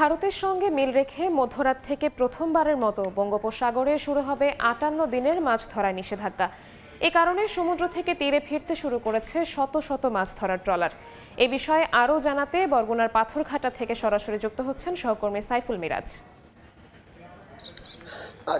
ভারতের সঙ্গে মিল রেখে মধ্যরাত থেকে প্রথমবারের মতো বঙ্গোপসাগরে শুরু হবে ৫৮ দিনের মাছ ধরার নিষেধাজ্ঞা। এ কারণে সমুদ্র থেকে তীরে ফিরতে শুরু করেছে শত শত মাছ ধরার ট্রলার। এ বিষয়ে আরও জানাতে বরগুনার পাথরঘাটা থেকে সরাসরি যুক্ত হচ্ছেন সহকর্মী সাইফুল মিরাজ।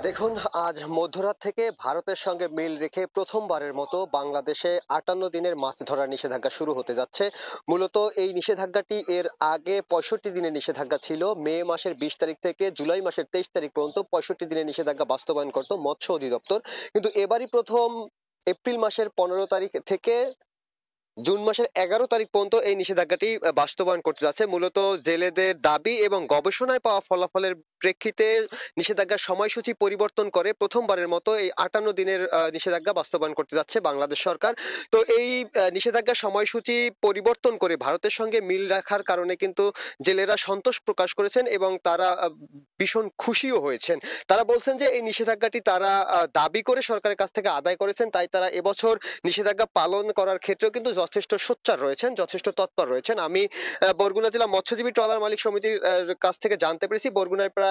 দেখুন, আজ মধ্যরাত থেকে ভারতের সঙ্গে মিল রেখে প্রথমবারের মতো বাংলাদেশে ৫৮ দিনের মাছ ধরার নিষেধাজ্ঞা শুরু হতে যাচ্ছে। মূলত এই নিষেধাজ্ঞাটি এর আগে ৬৫ দিনের নিষেধাজ্ঞা ছিল। মে মাসের ২০ তারিখ থেকে জুলাই মাসের ২৩ তারিখ পর্যন্ত ৬৫ দিনের নিষেধাজ্ঞা বাস্তবায়ন করত মৎস্য অধিদপ্তর। কিন্তু এবারই প্রথম এপ্রিল মাসের ১৫ তারিখ থেকে জুন মাসের ১১ তারিখ পর্যন্ত এই নিষেধাজ্ঞাটি বাস্তবায়ন করতে যাচ্ছে। মূলত জেলেদের দাবি এবং গবেষণায় পাওয়া ফলাফলের প্রেক্ষিতে নিষেধাজ্ঞার সময়সূচি পরিবর্তন করে প্রথমবারের মতো এই ৫৮ দিনের নিষেধাজ্ঞা বাস্তবায়ন করতে যাচ্ছে বাংলাদেশ সরকার। তো এই নিষেধাজ্ঞার সময়সূচি পরিবর্তন করে ভারতের সঙ্গে মিল রাখার কারণে কিন্তু জেলেরা সন্তোষ প্রকাশ করেছেন এবং তারা ভীষণ খুশিও হয়েছেন। তারা বলছেন যে এই নিষেধাজ্ঞাটি তারা দাবি করে সরকারের কাছ থেকে আদায় করেছেন, তাই তারা এবছর নিষেধাজ্ঞা পালন করার ক্ষেত্রেও কিন্তু যথেষ্ট সোচ্চার রয়েছেন, যথেষ্ট তৎপর রয়েছেন। আমি বরগুনা জেলা মৎস্যজীবী ট্রলার মালিক সমিতির কাছ থেকে জানতে পেরেছি বরগুনায় প্রায়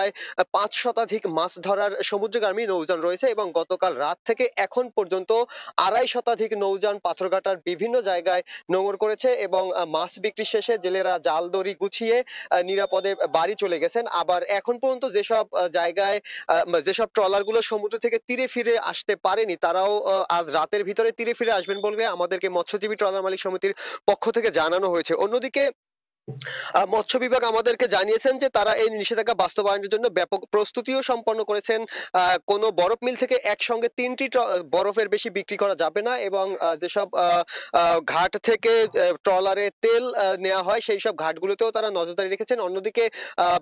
৫ শতাধিক মাছ ধরার সমুদ্রগামী নৌযান রয়েছে এবং গতকাল রাত থেকে এখন পর্যন্ত ২.৫ শতাধিক নৌযান পাথরঘাটার বিভিন্ন জায়গায় নোঙর করেছে এবং মাছ বিক্রি শেষে জেলেরা জাল দড়ি গুছিয়ে নিরাপদে বাড়ি চলে গেছেন। আবার এখন পর্যন্ত যেসব জায়গায় যেসব ট্রলার গুলো সমুদ্র থেকে তীরে ফিরে আসতে পারেনি, তারাও আজ রাতের ভিতরে তীরে ফিরে আসবেন বলে আমাদেরকে মৎস্যজীবী ট্রলার মালিক সমিতির পক্ষ থেকে জানানো হয়েছে। অন্যদিকে মৎস্য বিভাগ আমাদেরকে জানিয়েছেন যে তারা এই নিষেধাজ্ঞা বাস্তবায়নের জন্য ব্যাপক প্রস্তুতিও সম্পন্ন করেছেন। কোনো বরফ মিল থেকে একসঙ্গে ৩টি বরফের বেশি বিক্রি করা যাবে না এবং যেসব ঘাট থেকে ট্রলারে তেল নেওয়া হয় সেই সব ঘাটগুলোতেও তারা নজরদারি রেখেছেন। অন্যদিকে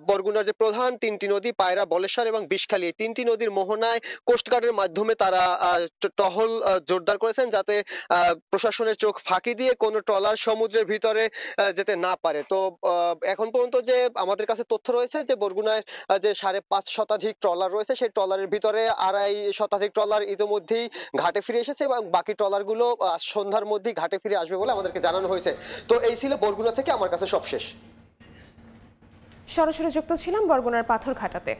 বরগুনার যে প্রধান ৩টি নদী পায়রা, বলেশ্বর এবং বিষখালী, এই ৩টি নদীর মোহনায় কোস্টগার্ডের মাধ্যমে তারা টহল জোরদার করেছেন যাতে প্রশাসনের চোখ ফাঁকি দিয়ে কোনো ট্রলার সমুদ্রের ভিতরে যেতে না পারে। তো এখন পর্যন্ত যে আমাদের কাছে তথ্য রয়েছে যে বরগুনায় যে ৫.৫ শতাধিক ট্রলার রয়েছে সেই ট্রলারের ভিতরে ২.৫ শতাধিক ট্রলার ইতিমধ্যেই ঘাটে ফিরে এসেছে এবং বাকি ট্রলার গুলো সন্ধ্যার মধ্যেই ঘাটে ফিরে আসবে বলে আমাদেরকে জানানো হয়েছে। তো এই ছিল বরগুনা থেকে আমার কাছে সবশেষ। সরাসরি যুক্ত ছিলাম বরগুনার পাথরঘাটাতে।